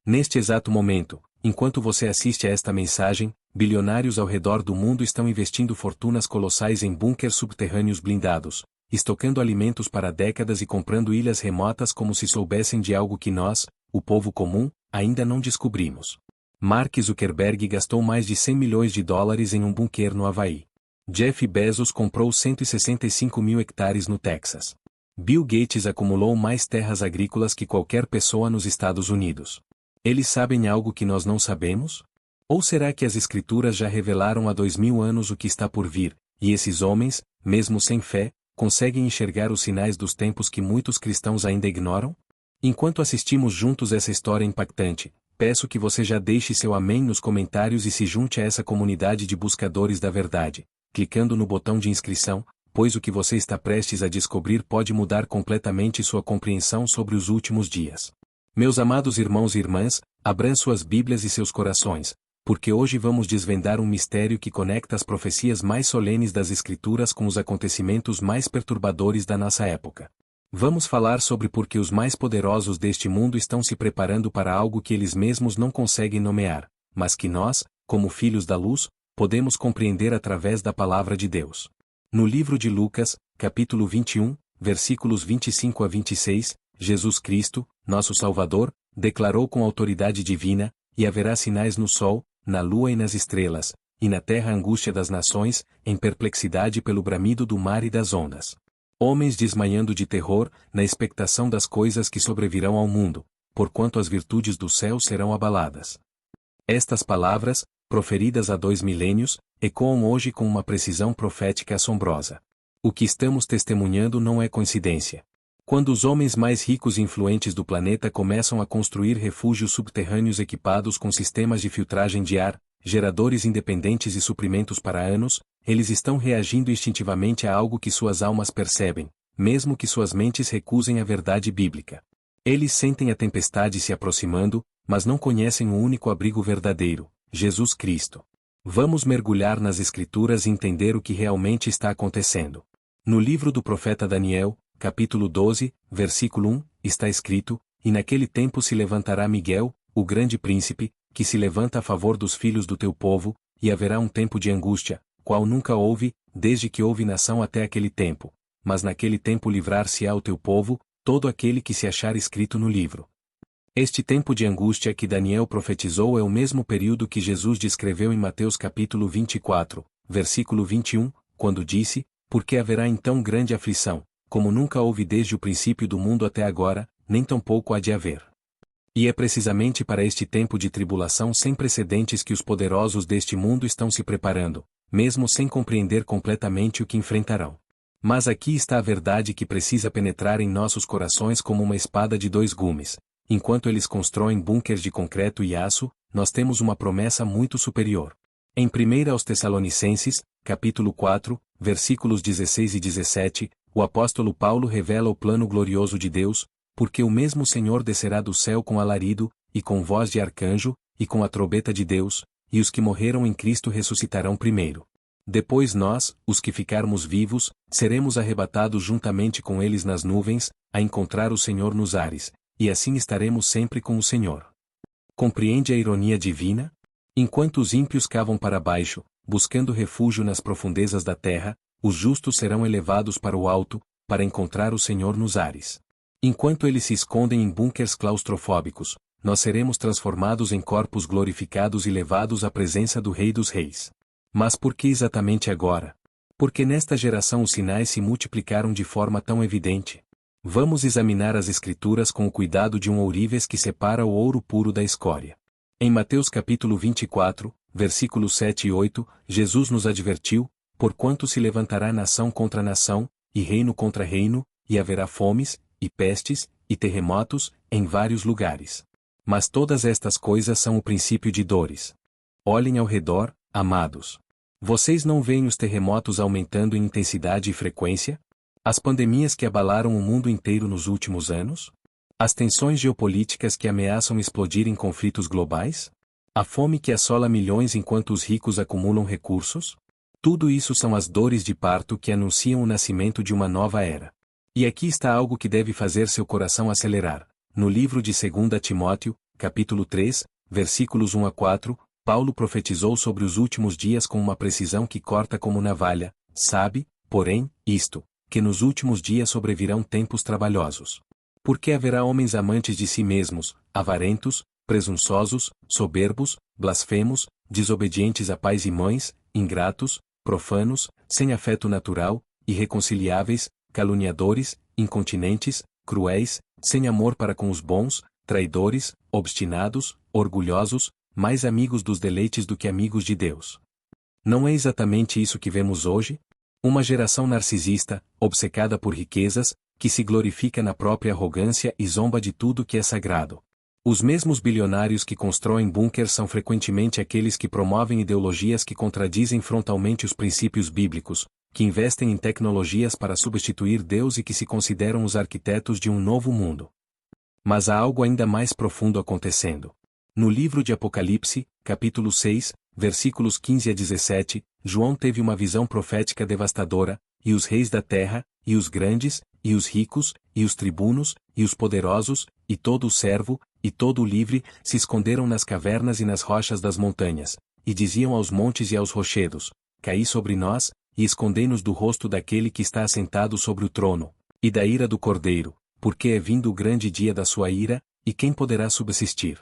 Neste exato momento, enquanto você assiste a esta mensagem, bilionários ao redor do mundo estão investindo fortunas colossais em bunkers subterrâneos blindados, estocando alimentos para décadas e comprando ilhas remotas como se soubessem de algo que nós, o povo comum, ainda não descobrimos. Mark Zuckerberg gastou mais de 100 milhões de dólares em um bunker no Havaí. Jeff Bezos comprou 165 mil hectares no Texas. Bill Gates acumulou mais terras agrícolas que qualquer pessoa nos Estados Unidos. Eles sabem algo que nós não sabemos? Ou será que as Escrituras já revelaram há 2000 anos o que está por vir, e esses homens, mesmo sem fé, conseguem enxergar os sinais dos tempos que muitos cristãos ainda ignoram? Enquanto assistimos juntos essa história impactante, peço que você já deixe seu amém nos comentários e se junte a essa comunidade de buscadores da verdade, clicando no botão de inscrição, pois o que você está prestes a descobrir pode mudar completamente sua compreensão sobre os últimos dias. Meus amados irmãos e irmãs, abram suas Bíblias e seus corações, porque hoje vamos desvendar um mistério que conecta as profecias mais solenes das Escrituras com os acontecimentos mais perturbadores da nossa época. Vamos falar sobre por que os mais poderosos deste mundo estão se preparando para algo que eles mesmos não conseguem nomear, mas que nós, como filhos da luz, podemos compreender através da palavra de Deus. No livro de Lucas, capítulo 21, versículos 25 a 26, Jesus Cristo, nosso Salvador, declarou com autoridade divina: e haverá sinais no sol, na lua e nas estrelas, e na terra a angústia das nações, em perplexidade pelo bramido do mar e das ondas. Homens desmaiando de terror, na expectação das coisas que sobrevirão ao mundo, porquanto as virtudes do céu serão abaladas. Estas palavras, proferidas há 2 milênios, ecoam hoje com uma precisão profética assombrosa. O que estamos testemunhando não é coincidência. Quando os homens mais ricos e influentes do planeta começam a construir refúgios subterrâneos equipados com sistemas de filtragem de ar, geradores independentes e suprimentos para anos, eles estão reagindo instintivamente a algo que suas almas percebem, mesmo que suas mentes recusem a verdade bíblica. Eles sentem a tempestade se aproximando, mas não conhecem o único abrigo verdadeiro, Jesus Cristo. Vamos mergulhar nas Escrituras e entender o que realmente está acontecendo. No livro do profeta Daniel, capítulo 12, versículo 1, está escrito: e naquele tempo se levantará Miguel, o grande príncipe, que se levanta a favor dos filhos do teu povo, e haverá um tempo de angústia, qual nunca houve, desde que houve nação até aquele tempo. Mas naquele tempo livrar-se-á o teu povo, todo aquele que se achar escrito no livro. Este tempo de angústia que Daniel profetizou é o mesmo período que Jesus descreveu em Mateus capítulo 24, versículo 21, quando disse: porque haverá então grande aflição, como nunca houve desde o princípio do mundo até agora, nem tampouco há de haver. E é precisamente para este tempo de tribulação sem precedentes que os poderosos deste mundo estão se preparando, mesmo sem compreender completamente o que enfrentarão. Mas aqui está a verdade que precisa penetrar em nossos corações como uma espada de 2 gumes. Enquanto eles constroem bunkers de concreto e aço, nós temos uma promessa muito superior. Em 1 aos Tessalonicenses, capítulo 4, versículos 16 e 17, o apóstolo Paulo revela o plano glorioso de Deus, porque o mesmo Senhor descerá do céu com alarido, e com voz de arcanjo, e com a trombeta de Deus, e os que morreram em Cristo ressuscitarão primeiro. Depois nós, os que ficarmos vivos, seremos arrebatados juntamente com eles nas nuvens, a encontrar o Senhor nos ares, e assim estaremos sempre com o Senhor. Compreende a ironia divina? Enquanto os ímpios cavam para baixo, buscando refúgio nas profundezas da terra, os justos serão elevados para o alto, para encontrar o Senhor nos ares. Enquanto eles se escondem em bunkers claustrofóbicos, nós seremos transformados em corpos glorificados e levados à presença do Rei dos Reis. Mas por que exatamente agora? Porque nesta geração os sinais se multiplicaram de forma tão evidente. Vamos examinar as Escrituras com o cuidado de um ourives que separa o ouro puro da escória. Em Mateus capítulo 24, versículos 7 e 8, Jesus nos advertiu: porquanto se levantará nação contra nação, e reino contra reino, e haverá fomes, e pestes, e terremotos, em vários lugares. Mas todas estas coisas são o princípio de dores. Olhem ao redor, amados. Vocês não veem os terremotos aumentando em intensidade e frequência? As pandemias que abalaram o mundo inteiro nos últimos anos? As tensões geopolíticas que ameaçam explodir em conflitos globais? A fome que assola milhões enquanto os ricos acumulam recursos? Tudo isso são as dores de parto que anunciam o nascimento de uma nova era. E aqui está algo que deve fazer seu coração acelerar. No livro de 2 Timóteo, capítulo 3, versículos 1 a 4, Paulo profetizou sobre os últimos dias com uma precisão que corta como navalha, sabe, porém, isto, que nos últimos dias sobrevirão tempos trabalhosos. Porque haverá homens amantes de si mesmos, avarentos, presunçosos, soberbos, blasfemos, desobedientes a pais e mães, ingratos, profanos, sem afeto natural, irreconciliáveis, caluniadores, incontinentes, cruéis, sem amor para com os bons, traidores, obstinados, orgulhosos, mais amigos dos deleites do que amigos de Deus. Não é exatamente isso que vemos hoje? Uma geração narcisista, obcecada por riquezas, que se glorifica na própria arrogância e zomba de tudo que é sagrado. Os mesmos bilionários que constroem bunkers são frequentemente aqueles que promovem ideologias que contradizem frontalmente os princípios bíblicos, que investem em tecnologias para substituir Deus e que se consideram os arquitetos de um novo mundo. Mas há algo ainda mais profundo acontecendo. No livro de Apocalipse, capítulo 6, versículos 15 a 17, João teve uma visão profética devastadora, e os reis da terra, e os grandes, e os ricos, e os tribunos, e os poderosos, e todo o servo, e todo o livre, se esconderam nas cavernas e nas rochas das montanhas, e diziam aos montes e aos rochedos: Caí sobre nós, e escondei-nos do rosto daquele que está assentado sobre o trono, e da ira do Cordeiro, porque é vindo o grande dia da sua ira, e quem poderá subsistir?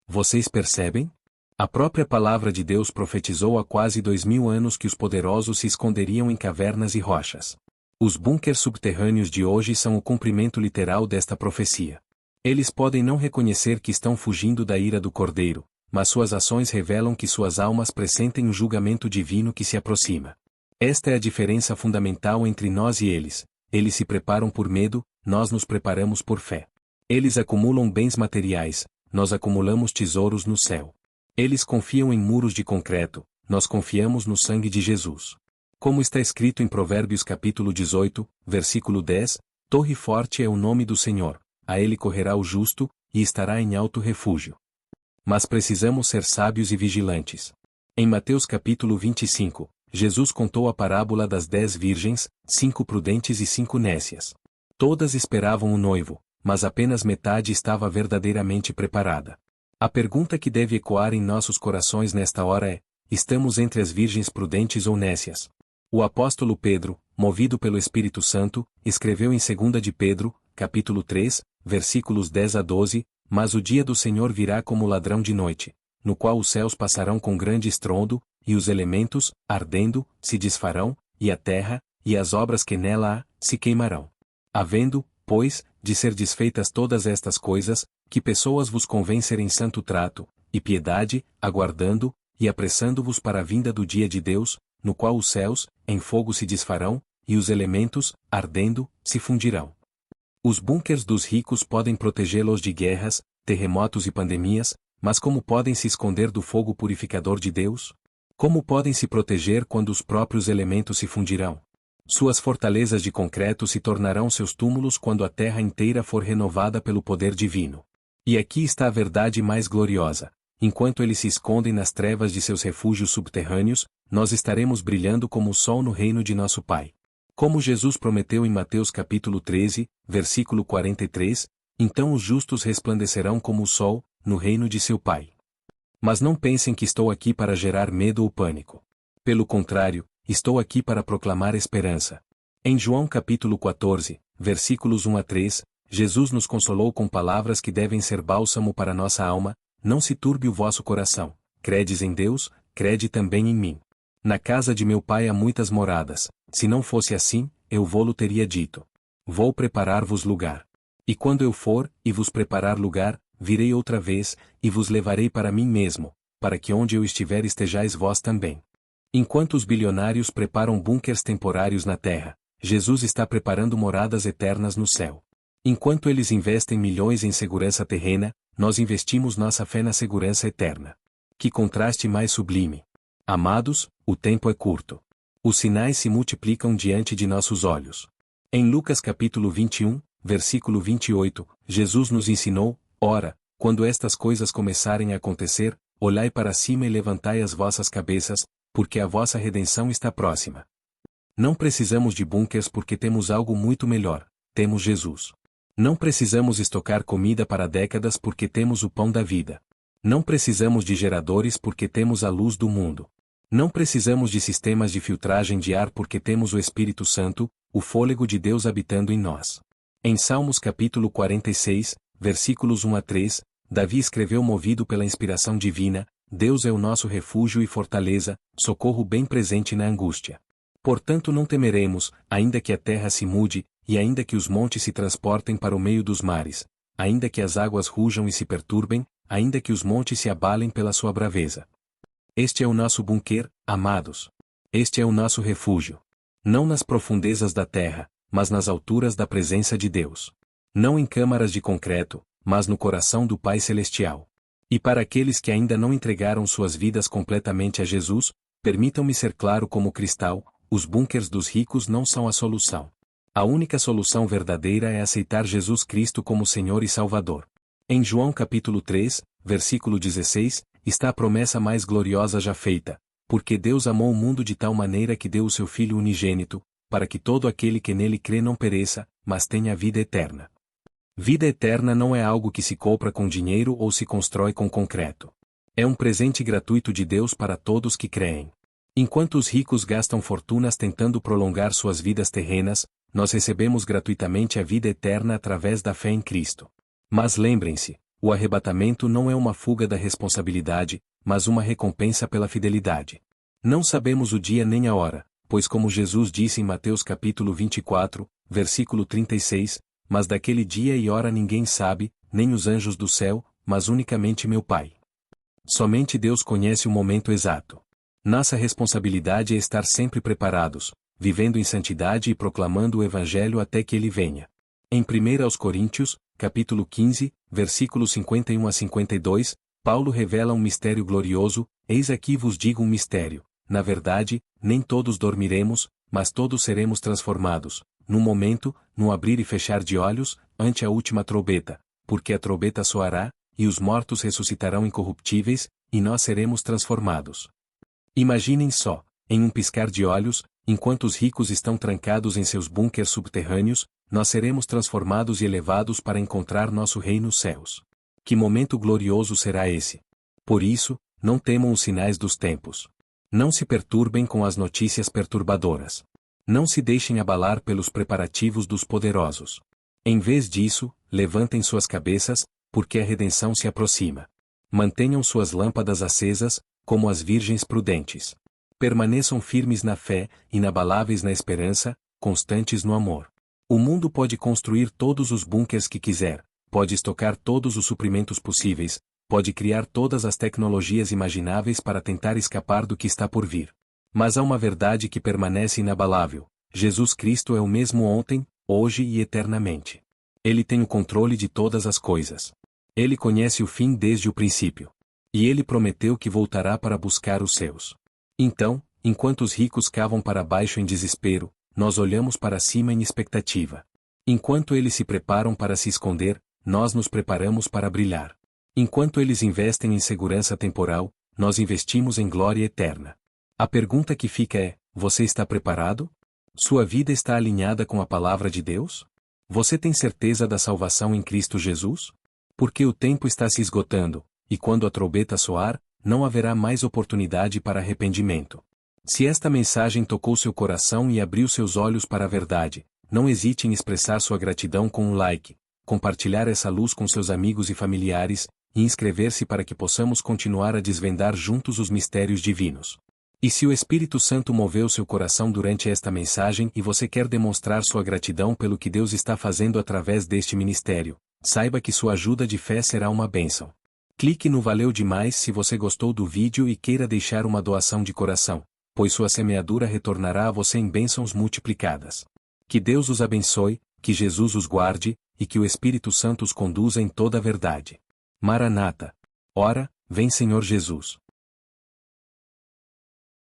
Vocês percebem? A própria palavra de Deus profetizou há quase 2000 anos que os poderosos se esconderiam em cavernas e rochas. Os bunkers subterrâneos de hoje são o cumprimento literal desta profecia. Eles podem não reconhecer que estão fugindo da ira do Cordeiro, mas suas ações revelam que suas almas pressentem o julgamento divino que se aproxima. Esta é a diferença fundamental entre nós e eles. Eles se preparam por medo, nós nos preparamos por fé. Eles acumulam bens materiais, nós acumulamos tesouros no céu. Eles confiam em muros de concreto, nós confiamos no sangue de Jesus. Como está escrito em Provérbios capítulo 18, versículo 10, Torre forte é o nome do Senhor, a ele correrá o justo, e estará em alto refúgio. Mas precisamos ser sábios e vigilantes. Em Mateus capítulo 25, Jesus contou a parábola das 10 virgens, 5 prudentes e 5 nécias. Todas esperavam o noivo, mas apenas metade estava verdadeiramente preparada. A pergunta que deve ecoar em nossos corações nesta hora é: estamos entre as virgens prudentes ou nécias? O apóstolo Pedro, movido pelo Espírito Santo, escreveu em 2 de Pedro, capítulo 3, versículos 10 a 12, Mas o dia do Senhor virá como ladrão de noite, no qual os céus passarão com grande estrondo, e os elementos, ardendo, se desfarão, e a terra, e as obras que nela há, se queimarão. Havendo, pois, de ser desfeitas todas estas coisas, que pessoas vos convém serem santo trato, e piedade, aguardando, e apressando-vos para a vinda do dia de Deus, no qual os céus, em fogo se desfarão, e os elementos, ardendo, se fundirão. Os bunkers dos ricos podem protegê-los de guerras, terremotos e pandemias, mas como podem se esconder do fogo purificador de Deus? Como podem se proteger quando os próprios elementos se fundirão? Suas fortalezas de concreto se tornarão seus túmulos quando a terra inteira for renovada pelo poder divino. E aqui está a verdade mais gloriosa. Enquanto eles se escondem nas trevas de seus refúgios subterrâneos, nós estaremos brilhando como o sol no reino de nosso Pai. Como Jesus prometeu em Mateus capítulo 13, versículo 43, então os justos resplandecerão como o sol, no reino de seu Pai. Mas não pensem que estou aqui para gerar medo ou pânico. Pelo contrário, estou aqui para proclamar esperança. Em João capítulo 14, versículos 1 a 3, Jesus nos consolou com palavras que devem ser bálsamo para nossa alma: Não se turbe o vosso coração. Credes em Deus, crede também em mim. Na casa de meu Pai há muitas moradas. Se não fosse assim, eu vô-lo teria dito. Vou preparar-vos lugar. E quando eu for, e vos preparar lugar, virei outra vez, e vos levarei para mim mesmo, para que onde eu estiver estejais vós também. Enquanto os bilionários preparam bunkers temporários na terra, Jesus está preparando moradas eternas no céu. Enquanto eles investem milhões em segurança terrena, nós investimos nossa fé na segurança eterna. Que contraste mais sublime! Amados, o tempo é curto. Os sinais se multiplicam diante de nossos olhos. Em Lucas capítulo 21, versículo 28, Jesus nos ensinou: Ora, quando estas coisas começarem a acontecer, olhai para cima e levantai as vossas cabeças, porque a vossa redenção está próxima. Não precisamos de bunkers porque temos algo muito melhor: temos Jesus. Não precisamos estocar comida para décadas porque temos o pão da vida. Não precisamos de geradores porque temos a luz do mundo. Não precisamos de sistemas de filtragem de ar porque temos o Espírito Santo, o fôlego de Deus habitando em nós. Em Salmos capítulo 46, versículos 1 a 3, Davi escreveu movido pela inspiração divina: Deus é o nosso refúgio e fortaleza, socorro bem presente na angústia. Portanto não temeremos, ainda que a terra se mude, e ainda que os montes se transportem para o meio dos mares, ainda que as águas rujam e se perturbem, ainda que os montes se abalem pela sua braveza. Este é o nosso bunker, amados. Este é o nosso refúgio. Não nas profundezas da terra, mas nas alturas da presença de Deus. Não em câmaras de concreto, mas no coração do Pai Celestial. E para aqueles que ainda não entregaram suas vidas completamente a Jesus, permitam-me ser claro como cristal: os bunkers dos ricos não são a solução. A única solução verdadeira é aceitar Jesus Cristo como Senhor e Salvador. Em João capítulo 3, versículo 16, está a promessa mais gloriosa já feita: porque Deus amou o mundo de tal maneira que deu o seu Filho unigênito, para que todo aquele que nele crê não pereça, mas tenha a vida eterna. Vida eterna não é algo que se compra com dinheiro ou se constrói com concreto. É um presente gratuito de Deus para todos que creem. Enquanto os ricos gastam fortunas tentando prolongar suas vidas terrenas, nós recebemos gratuitamente a vida eterna através da fé em Cristo. Mas lembrem-se, o arrebatamento não é uma fuga da responsabilidade, mas uma recompensa pela fidelidade. Não sabemos o dia nem a hora, pois como Jesus disse em Mateus capítulo 24, versículo 36, mas daquele dia e hora ninguém sabe, nem os anjos do céu, mas unicamente meu Pai. Somente Deus conhece o momento exato. Nossa responsabilidade é estar sempre preparados, vivendo em santidade e proclamando o Evangelho até que ele venha. Em 1 Coríntios, capítulo 15, versículos 51 a 52, Paulo revela um mistério glorioso: eis aqui vos digo um mistério. Na verdade, nem todos dormiremos, mas todos seremos transformados, num momento, no abrir e fechar de olhos, ante a última trombeta, porque a trombeta soará, e os mortos ressuscitarão incorruptíveis, e nós seremos transformados. Imaginem só, em um piscar de olhos, enquanto os ricos estão trancados em seus bunkers subterrâneos, nós seremos transformados e elevados para encontrar nosso rei nos céus. Que momento glorioso será esse! Por isso, não temam os sinais dos tempos. Não se perturbem com as notícias perturbadoras. Não se deixem abalar pelos preparativos dos poderosos. Em vez disso, levantem suas cabeças, porque a redenção se aproxima. Mantenham suas lâmpadas acesas, como as virgens prudentes. Permaneçam firmes na fé, inabaláveis na esperança, constantes no amor. O mundo pode construir todos os bunkers que quiser, pode estocar todos os suprimentos possíveis, pode criar todas as tecnologias imagináveis para tentar escapar do que está por vir. Mas há uma verdade que permanece inabalável: Jesus Cristo é o mesmo ontem, hoje e eternamente. Ele tem o controle de todas as coisas. Ele conhece o fim desde o princípio. E ele prometeu que voltará para buscar os seus. Então, enquanto os ricos cavam para baixo em desespero, nós olhamos para cima em expectativa. Enquanto eles se preparam para se esconder, nós nos preparamos para brilhar. Enquanto eles investem em segurança temporal, nós investimos em glória eterna. A pergunta que fica é: você está preparado? Sua vida está alinhada com a palavra de Deus? Você tem certeza da salvação em Cristo Jesus? Porque o tempo está se esgotando, e quando a trombeta soar, não haverá mais oportunidade para arrependimento. Se esta mensagem tocou seu coração e abriu seus olhos para a verdade, não hesite em expressar sua gratidão com um like, compartilhar essa luz com seus amigos e familiares, e inscrever-se para que possamos continuar a desvendar juntos os mistérios divinos. E se o Espírito Santo moveu seu coração durante esta mensagem e você quer demonstrar sua gratidão pelo que Deus está fazendo através deste ministério, saiba que sua ajuda de fé será uma bênção. Clique no Valeu demais se você gostou do vídeo e queira deixar uma doação de coração, pois sua semeadura retornará a você em bênçãos multiplicadas. Que Deus os abençoe, que Jesus os guarde, e que o Espírito Santo os conduza em toda a verdade. Maranata. Ora, vem Senhor Jesus.